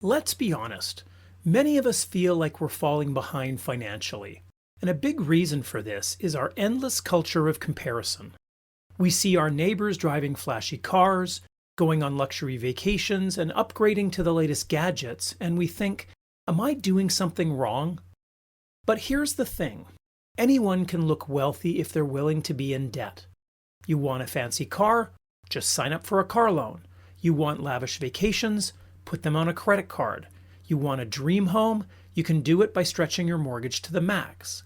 Let's be honest, many of us feel like we're falling behind financially. And a big reason for this is our endless culture of comparison. We see our neighbors driving flashy cars, going on luxury vacations, and upgrading to the latest gadgets, and we think, am I doing something wrong? But here's the thing. Anyone can look wealthy if they're willing to be in debt. You want a fancy car? Just sign up for a car loan. You want lavish vacations? Put them on a credit card. You want a dream home? You can do it by stretching your mortgage to the max.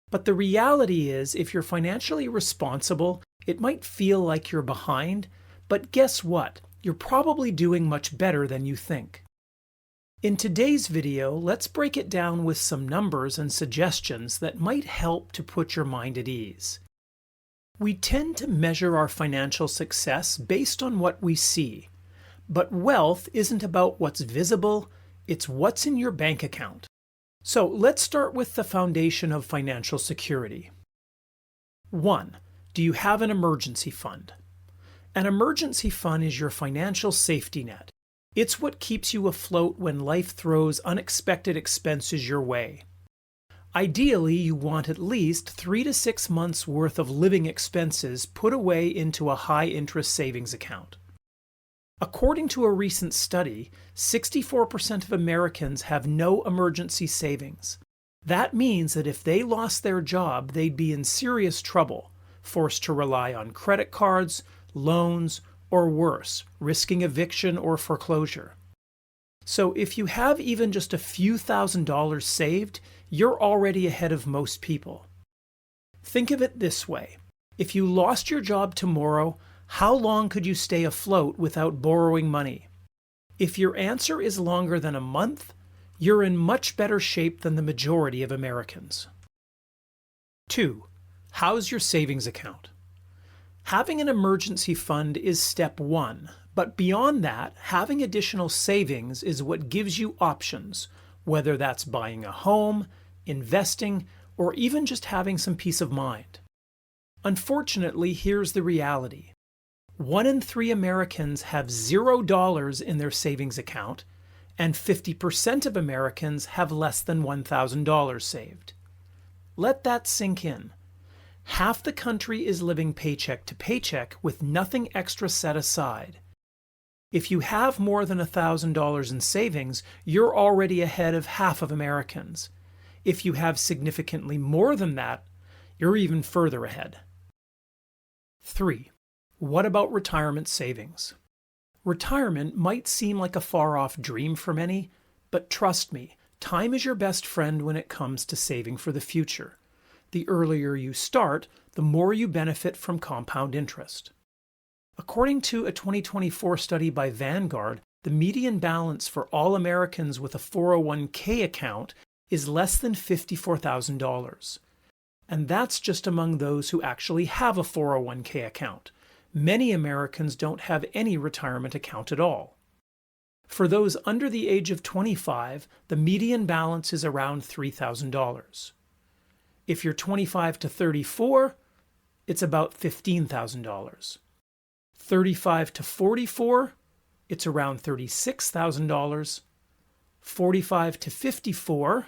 But the reality is, if you're financially responsible, it might feel like you're behind, but guess what? You're probably doing much better than you think. In today's video, let's break it down with some numbers and suggestions that might help to put your mind at ease. We tend to measure our financial success based on what we see. But wealth isn't about what's visible, it's what's in your bank account. So let's start with the foundation of financial security. 1. Do you have an emergency fund? An emergency fund is your financial safety net. It's what keeps you afloat when life throws unexpected expenses your way. Ideally, you want at least 3 to 6 months' worth of living expenses put away into a high-interest savings account. According to a recent study, 64% of Americans have no emergency savings. That means that if they lost their job, they'd be in serious trouble, forced to rely on credit cards, loans, or worse, risking eviction or foreclosure. So if you have even just a few $1,000s saved, you're already ahead of most people. Think of it this way. If you lost your job tomorrow, how long could you stay afloat without borrowing money? If your answer is longer than a month, you're in much better shape than the majority of Americans. 2. How's your savings account? Having an emergency fund is step 1, but beyond that, having additional savings is what gives you options, whether that's buying a home, investing, or even just having some peace of mind. Unfortunately, here's the reality. 1 in 3 Americans have $0 in their savings account, and 50% of Americans have less than $1,000 saved. Let that sink in. Half the country is living paycheck to paycheck with nothing extra set aside. If you have more than $1,000 in savings, you're already ahead of half of Americans. If you have significantly more than that, you're even further ahead. 3. What about retirement savings? Retirement might seem like a far-off dream for many, but trust me, time is your best friend when it comes to saving for the future. The earlier you start, the more you benefit from compound interest. According to a 2024 study by Vanguard, the median balance for all Americans with a 401k account is less than $54,000. And that's just among those who actually have a 401k account. Many Americans don't have any retirement account at all. For those under the age of 25, the median balance is around $3,000. If you're 25 to 34, it's about $15,000. 35 to 44, it's around $36,000. 45 to 54,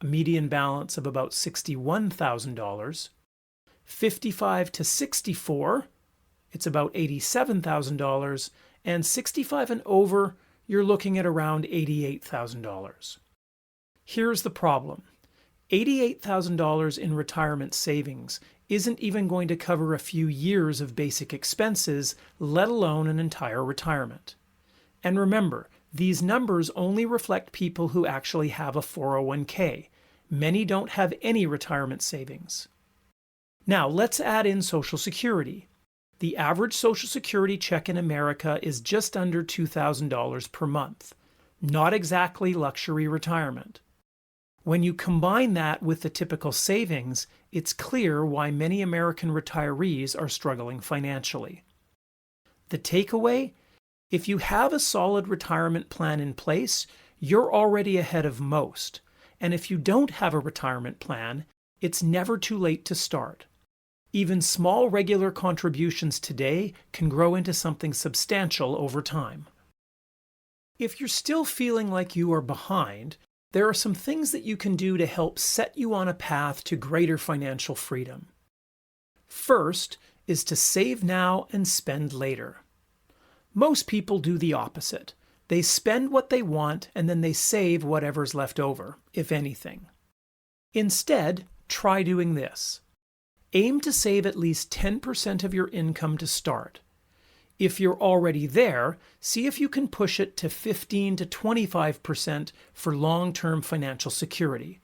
a median balance of about $61,000. 55 to 64, it's about $87,000, and 65 and over, you're looking at around $88,000. Here's the problem. $88,000 in retirement savings isn't even going to cover a few years of basic expenses, let alone an entire retirement. And remember, these numbers only reflect people who actually have a 401k. Many don't have any retirement savings. Now let's add in Social Security. The average Social Security check in America is just under $2,000 per month. Not exactly luxury retirement. When you combine that with the typical savings, it's clear why many American retirees are struggling financially. The takeaway? If you have a solid retirement plan in place, you're already ahead of most. And if you don't have a retirement plan, it's never too late to start. Even small regular contributions today can grow into something substantial over time. If you're still feeling like you are behind, there are some things that you can do to help set you on a path to greater financial freedom. First is to save now and spend later. Most people do the opposite. They spend what they want and then they save whatever's left over, if anything. Instead, try doing this. Aim to save at least 10% of your income to start. If you're already there, see if you can push it to 15 to 25% for long-term financial security.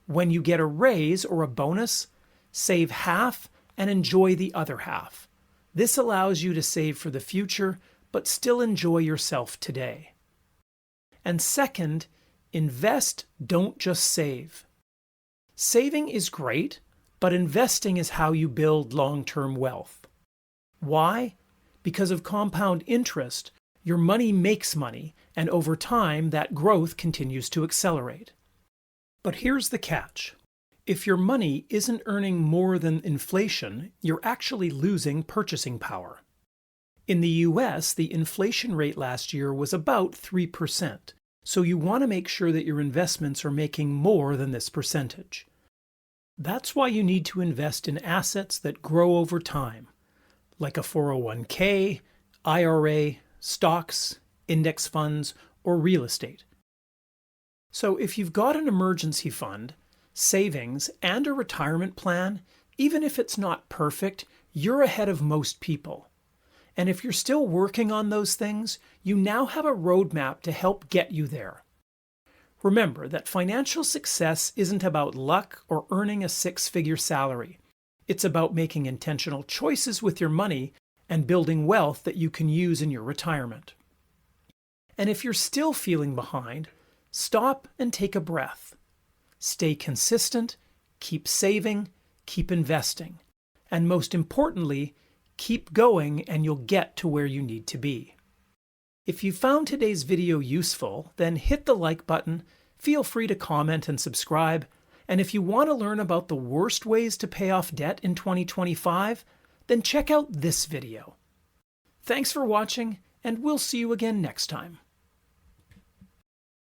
When you get a raise or a bonus, save half and enjoy the other half. This allows you to save for the future, but still enjoy yourself today. And second, invest, don't just save. Saving is great, but investing is how you build long-term wealth. Why? Because of compound interest, your money makes money, and over time that growth continues to accelerate. But here's the catch. If your money isn't earning more than inflation, you're actually losing purchasing power. In the US, the inflation rate last year was about 3%, so you want to make sure that your investments are making more than this percentage. That's why you need to invest in assets that grow over time, like a 401k, IRA, stocks, index funds, or real estate. So if you've got an emergency fund, savings, and a retirement plan, even if it's not perfect, you're ahead of most people. And if you're still working on those things, you now have a roadmap to help get you there. Remember that financial success isn't about luck or earning a six-figure salary. It's about making intentional choices with your money and building wealth that you can use in your retirement. And if you're still feeling behind, stop and take a breath. Stay consistent, keep saving, keep investing, and most importantly, keep going and you'll get to where you need to be. If you found today's video useful, then hit the like button, feel free to comment and subscribe, and if you want to learn about the worst ways to pay off debt in 2025, then check out this video. Thanks for watching, and we'll see you again next time.